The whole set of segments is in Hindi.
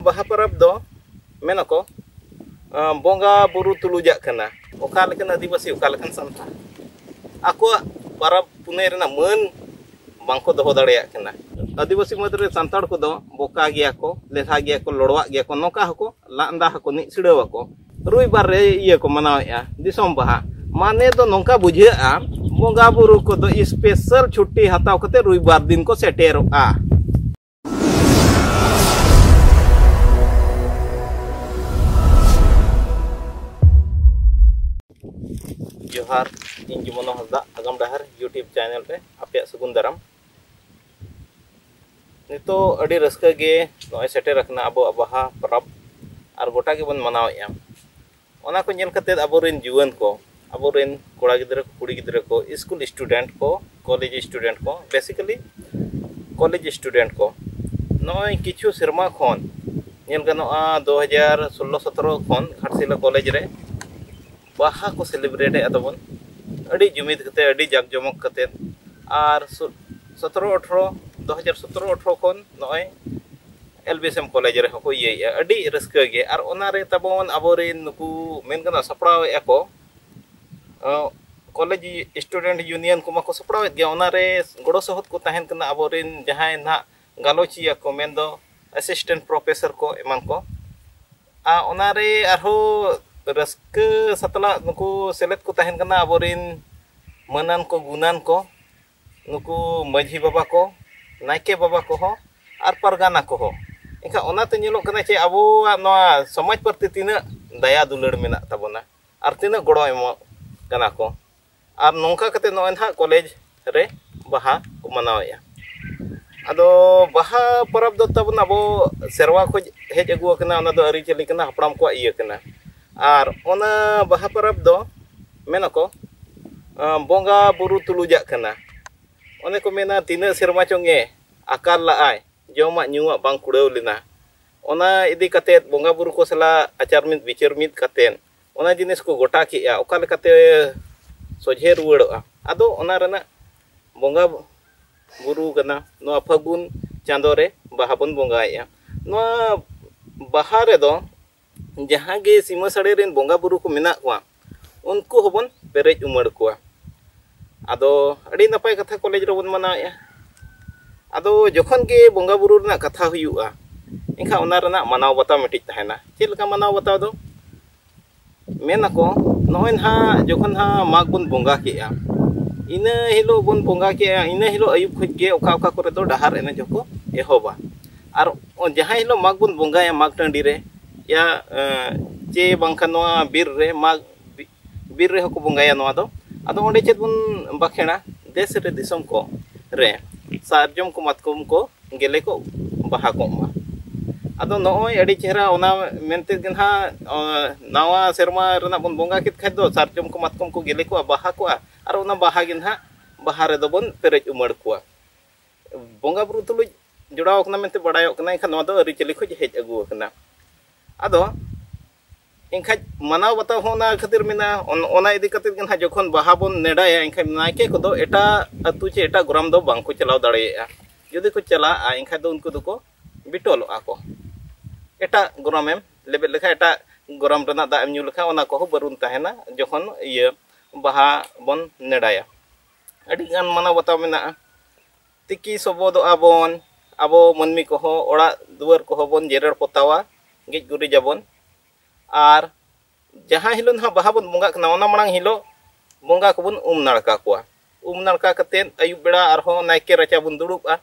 Baha parab do menako bonga buru tulujak kena oka lekan adibasi oka lekan santal aku parab punai rena men bangko doho dareyak kena adibasi mudre santal ko do boka giya ko letha giya ko lorwa giya ko noka hako landa hako ni sidawa ko rui bare iya ko manaw ya disom baha mane do nongka bujha bonga buru ko do special छुट्टी hataw kate rui bar din ko seteroa जोहार इन जुमनो हसदा आगम डाहर यूट्यूब चैनल पे आपे सगुन दाराम नितो अडी रस्का गे नय सेटे रखना अबो बाहा परब आर गोटा के बन मनावेया ओना को नेल कते अबोरिन जुवन को अबोरिन कोड़ा गिदरा कुड़ी गिदरा को स्कूल स्टूडेंट को कॉलेज स्टूडेंट को बेसिकली कॉलेज स्टूडेंट को नय किछु सिरमा खन नेल गनोआ 2016-17 खन घाटसिला कॉलेज रे बाहा को सेलिब्रेट अदबन अड़ी जुमिद कते अड़ी जाक जमक कते आर 2017-18 खन नय एलबीएसएम कॉलेज रे हको ये अड़ी रस्का गे आर ओना रे तबन अबोरिन नुकु मेन गना सपड़ाव एको कॉलेज स्टूडेंट यूनियन को मको सपड़ाव गे ओना रे गड़ो सहत को तहन कना अबोरिन जहाय ना गालोचिया को मेन दो असिस्टेंट प्रोफेसर को एमान को आ ओना रे आरो रस्के सतला नुकु सेलेट को तहन कना अबोरिन मनन को गुनान को नुकु मझी बाबा को नायके बाबा को हो आर परगाना को हो इनका ओनाते नेलो कना चे अबो नवा समाज प्रति तिना दया दुलड़ मेना तबना आर तिना गड़ो एमो कना को आर नोंका कते नोन हा कॉलेज रे बाहा को मनावया आदो बाहा परब दो तबना अबो सेरवा को हेज अगु कना ओना दो अरी चली कना हपड़ाम को इया कना आर ओना बाहा परब दो मेनको बोंगा बुरु तुलुजाक कना ओने को मेना तिना सेरमा चोंगे आकार लाआय जोमा न्युआ बांग कुड़ाव लेना ओना इदी कते बोंगा बुरु को सला आचार मित विचार मित कतेन ओना जिनिस को गोटा किया ओका लेकाते सोझे रुवाड़ोआ आदो ओना रना बोंगा बुरु कना नो फागुन चांदो रे बाहा बन बोंगाया नो बाहा रे दो जहाँ गे सीमा साड़े रेन बोंगा बुरु को मेना कुआ उनको होबन पेरेज उमड़ कुआ आदो अड़ी नपाय कथा कॉलेज रे बन मनाया आदो जखन गे बोंगा बुरु रना कथा हुयुआ इनखा ओना रना मनाव बताव मिटिज तहना चेल लका मनाव बताव दो मेना को नोइन हा जखन हा माग बन बोंगा केया इना हिलो बन बोंगा केया इना हिलो अयुब खज गे ओका ओका करे दो डहार एने जको एहोबा आर जहां हिलो माग बन बोंगाया माग टांडी रे या चे बांखा नोआ बीर रे हको बोंगाया नोआ दो आदो ओंडे चेत बन बाखेना देश रे दिसम को रे सारजम को मतकुम को गेले को बाहा को मा आदो नोय अड़ी चेहरा ओना मेनते गनहा नावा सेरमा रना बन बोंगा कित खै दो सारजम को मतकुम को गेले को बाहा को आर ओना बाहा गिनहा बाहा रे दो बन पेरेज उमड़ को बोंगा बुरु तुलु जोड़ाव कना मेनते बडायो कना इखा नोआ दो अरी चली खो हेज अगु कना आदो इनखा मनाव बताव होना खातिर मेना ओना इदी कते गनहा जखन बाहा बन नेडाया इनखा नायके को दो एटा अतु चे एटा ग्राम दो बांको चलाव दाड़ेया जदि को चला इनखा दो उनको दो बिटोल आको एटा ग्राम एम लेबे लेखा एटा ग्राम रना दा एम न्यू लेखा ओना को बरुन तहना जखन इया बाहा बन नेडाया अडी गान मनाव बताव मेना तिकी सबोदो आबोन आबो मनमी को हो ओड़ा दुआर को बन जेरर पोतावा गेज गुरी जाबन आर जहाँ हिलो ना बाहा बन बोंगा कना ओना मांग हिलो बोंगा को बन नाड़का कतेन अयुब बेड़ा आरहो नायके रचा बन दुड़ुबा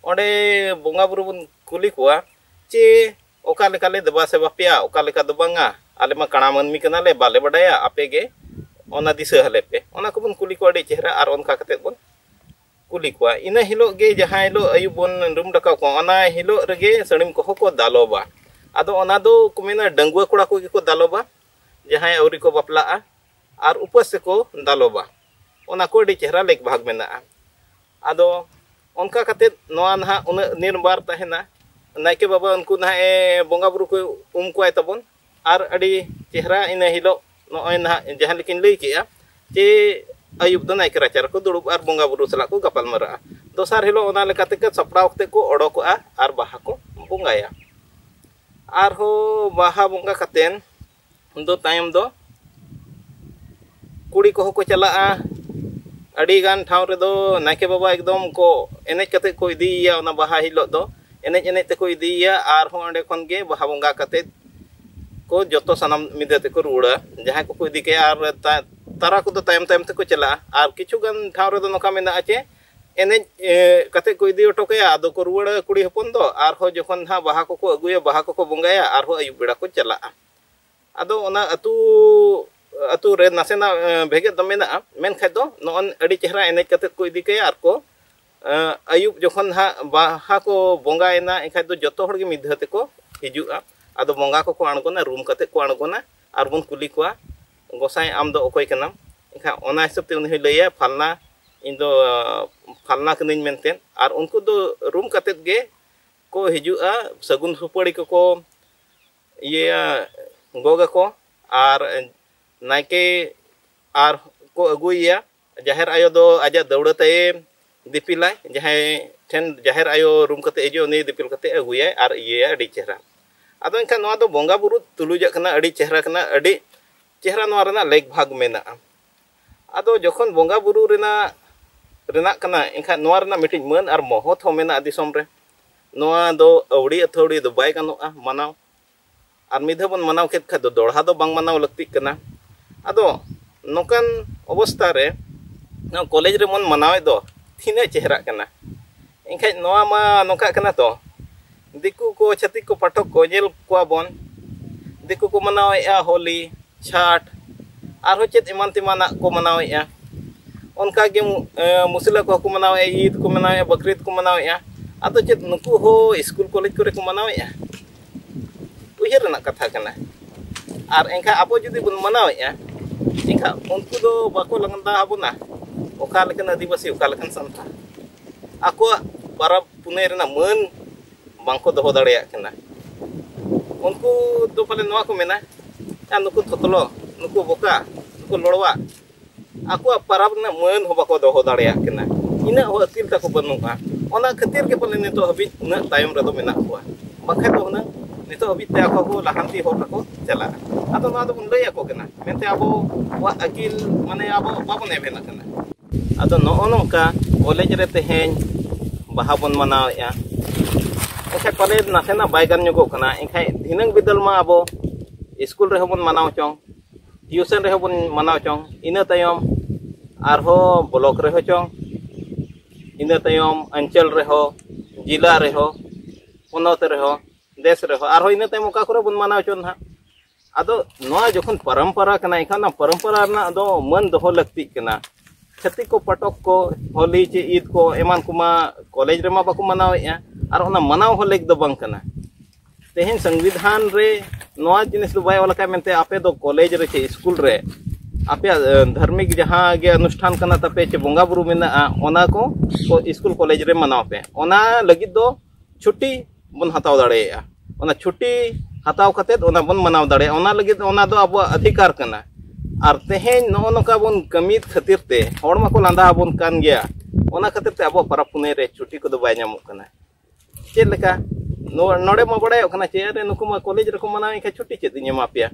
ओंडे बोंगा बुरु बन कुली कुआ चे ओका लेका ले दबा से बापिया ओका लेका दो बांगा आले मा कणा मनमी कना ले बाले बडाया आपे गे ओना दिसे हले पे ओना को बन कुली को अडी चेहरा आर ओनका कते बन कुली कुआ इना हिलो गे जहाँ हिलो अयुब बन रूम डका को ओना हिलो रगे सणिम को को दालोबा आदो ओना दो कुमेना डंगुआ कुड़ा को दालोबा जहाँ औरी को बापला आर उपस से को दालोबा ओना को अडी चेहरा लेक भाग मेना आदो उनका कते नोआ ना उन निर्बार तहना नायके बाबा उनको ना बोंगा बुरु को को तबन आर अडी चेहरा इन हिलो नोय ना जहाँ लेकिन लई केया चे अयुब दो नायके राचार को दुड़ुब आर बोंगा बुरु सला को गपाल मरा दोसार हिलो ओना लेकाते के सपड़ाव ते को ओडोकआ आर बाहा को बोंगाया arho baha bunga katen do tayam do kuri ko chala adi gan ठाव redo naike baba ekdom ko enej kate ko idiya ona baha hilot do enej te ko idiya arho onde khon ge baha bunga kate ko joto sanam mida te ko ruda jaha ko idi ke ar tara ko do tayam te ko chala ar kichu gan ठाव redo noka mena ache enej kate ko idi oto ke ado ko ruda kuri hopon do arho jokhon ha baha ko aguya baha ko bongaya arho ayub beda ko chala ado ona atu re nasena bhege domena men khado non adi chehra enej kate ko idi ke ar ko ayub jokhon ha baha ko bongaena enkhai do joto hor ge midha te ko hijua ado bonga ko angona room kate ko angona ar bon kuli ko gosai am do okoy kanam enkhai ona hisab te uni leya phalna indo phalna kinin menten ar unku do room kate ge ko hijua sagun supari ko iya goga ko ar naike ar ko aguya jahir ayo do aja daudate dipilai jahai ten jahir ayo room kate ejo ni dipil kate aguya ar iya adi chehra ado enkan noa do bonga buru tuluja kana adi chehra noa rena leg bhag mena ado jokhon bonga buru rena kana enkan noa rena mitin man ar mohot ho mena disom re noa do audi athodi do bai ganoa manaw ar midha bon manaw ket kha do dorha do bang manaw lakti kana ado nokan obostha re no college re mon manaw do thine chehra kana enkhai noa ma noka kana to diku ko chati ko pathok ko jel ko bon diku ko manaw ya holi chat ar ho chet eman timana ko manaw ya onka ge musila ko manaw ya id ko manaw ya bakrid ko manaw ya ado chet nuku ho school college ko re ko manaw ya uhir na katha kana ar engka abo judi bun manaw ya engka unku do bako langanda abuna oka lekan adibasi oka lekan santa aku para punai rena man bangko doho dareya kana unku do pale noa ko mena ya nuku thotolo nuku boka nuku lorwa aku para na man ho bako doho dareya kana ina ho atil ta ko banunga ona khatir ke pale nito habi na tayom redo mena ko bakha do na nito habit te ako lahanti hor ako chala ato na do lay ako kana mente abo wa akil mane abo babon evena kana ato no ka college re teheng bahabon manaw ya enkhai pale nasena baigan nyogo kana enkhai hinang bidal ma abo school re hobon manaw chong tuition re hobon manaw chong ina tayom arho block re ho chong ina tayom anchal re ho jila re ho ponot re ho देश रहो आरो इन तय मोका करे बन मानाव चोन हा आदो नोआ जखन परंपरा कना इखाना परंपरा ना दो मन दोहो लगती कना छति को पटक को होली चे ईद को एमान कुमा कॉलेज रे मा बाको मनाव या आर ओना मनाव हो लेक दो बंग कना तेहन संविधान रे नोआ जिनिस दो बाय वाला का मेनते आपे दो कॉलेज रे चे स्कूल रे आपे धार्मिक जहां गे अनुष्ठान कना तपे चे बोंगा बुरु मेना ओना को स्कूल कॉलेज रे मनाव पे ओना लगित दो छुट्टी बन हताव दाड़ेया ओना छुट्टी हताव कतेद ओना बन मनाव दाड़े ओना लगित ओना दो अब अधिकार कना आर तेहेन नो नोका बन कमित खातिर ते हड़ माको लांदा बन कान गया ओना खातिर ते अब परब पुने रे छुट्टी को दो बाय नामो कना चेद लेका नोडे मा बड़ाय कना चे रे नुकु मा कॉलेज रे को मनाव के छुट्टी चेद ᱧᱟᱢᱟ पेया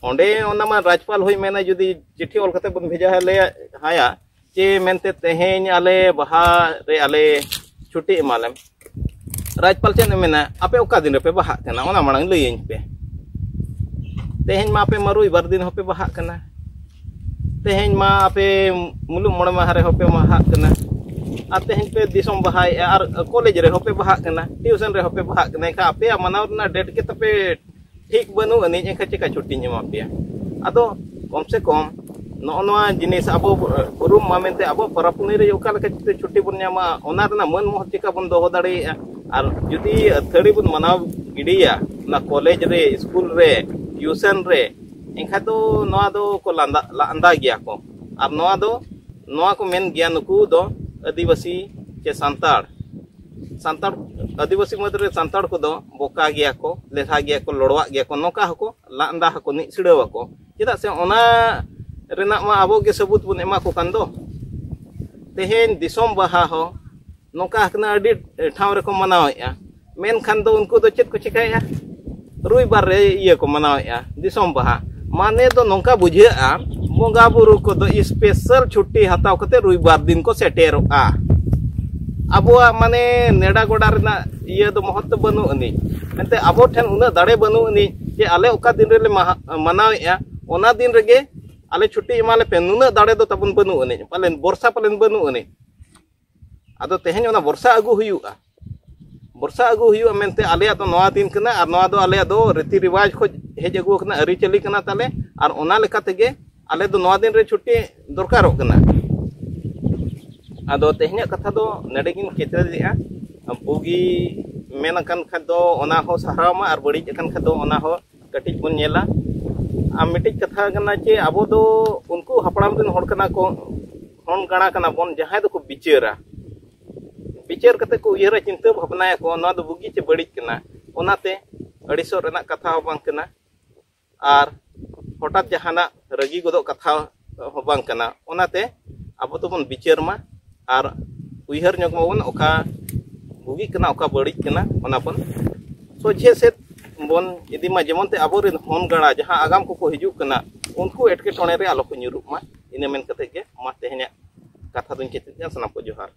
ओंडे ओना मा राज्यपाल होई मेना जुदी चिट्ठी ऑल कते बन भेजा है ले हाया चे मेनते तेहेन आले बहा रे आले छुट्टी एमालम राज्यपाल चेन मेना आपे ओका दिन पे बहा कना ओना मांग लईन पे तेहेन मा पे मरुई बार दिन होपे बहा कना तेहेन मा आपे मुलुक मोड़ मा रे होपे बहा कना आ तेहेन पे दिसम बहा आर कॉलेज रे होपे बहा कना ट्यूशन रे होपे बहा कना का आपे मनाव ना डेट के तपे ठीक बनु अनि एखा चिका छुट्टी ᱧᱟᱢᱟ पे आदो कम से कम नोआ जिनिस अबो रूम मा मेनते अबो परपुनी रे ओका लेका छुट्टी बन ᱧᱟᱢᱟ ओना रना मन मोह चिका बन दोहो दाड़ेया और जुदी थड़ी बन मनाव गिडिया ना कॉलेज रे स्कूल रे ट्यूशन रे एखा तो नोआ दो को लांदा गया को और नोआ को मेन गया नुकु दो आदिवासी के संताड़ आदिवासी मदरे संताड़ को दो बोका गया को लेहा गया को लड़वा गया को नोका हको लांदा हको नि सिड़ावा को चेदा से ओना रेना मा आबो के सबूत बन एमा को कान दो तेहेन दिसम बाहा हो नोका हकना अडी ठाव रे को मनावया मेनखान दो उनको दो चेत को चिकाया रुइबार रे इया को मनावेया दिसोम बाहा माने दो नोंका बुझेआ बोंगा बुरु को दो स्पेशल छुट्टी हताव कते रुइबार दिन को सेटेरोआ अबुआ माने नेडा गोडा रेना इया दो महत्व बनु अनि एंते अबो ठेन उना दाड़े बनु अनि जे आले ओका दिन रे मनावेया ओना दिन रेगे आले छुट्टी इमाले पे नुना दाड़े दो तबन बनु अनि पालेन वर्षा पालेन बनु अनि आदो तेहेन ओना वर्षा अगु हुयुआ वर्षा अगु हुयुआ मेनते आले दो नवा दिन कना आर नवा दो आले दो रीति रिवाज खो हेज अगु कना अरी चली कना ताले आर ओना लेका तेगे आले दो नवा दिन रे छुट्टी दरकारोग कना आदो तेहेन कथा दो नेडेगिन केतरेदिया बुगी मेनकन खदो ओना हो सहारामा आर बड़ी जकन खदो ओना हो कटिज बन नेला आ मिटिज कथा कना चे अबो दो उनको हपड़ाम दिन होड़ कना को होन गणा कना बन जहां दो को बिचेरा बिचार कते को उयहरा चिंता भावना को ना दो बुगी चे बड़ी कना ओनाते अड़ीसो रेना कथा हो बांग कना आर हठात जहाना रगी गोदो कथा हो बांग कना ओनाते अब तो बन बिचार मा आर उयहर ᱧᱚᱜ ᱢᱟᱵᱚᱱ ओका बुगी कना ओका बड़ी कना ओना बन सोचे से बन यदि मा जेमनते आबोरिन होन गणा जहां आगाम को हिजु कना उनको एटके टोने रे आलो को ᱧᱩᱨᱩᱜ मा इने मेन कते के मा तेह냐 कथा दुन केते सनाम को जोहार।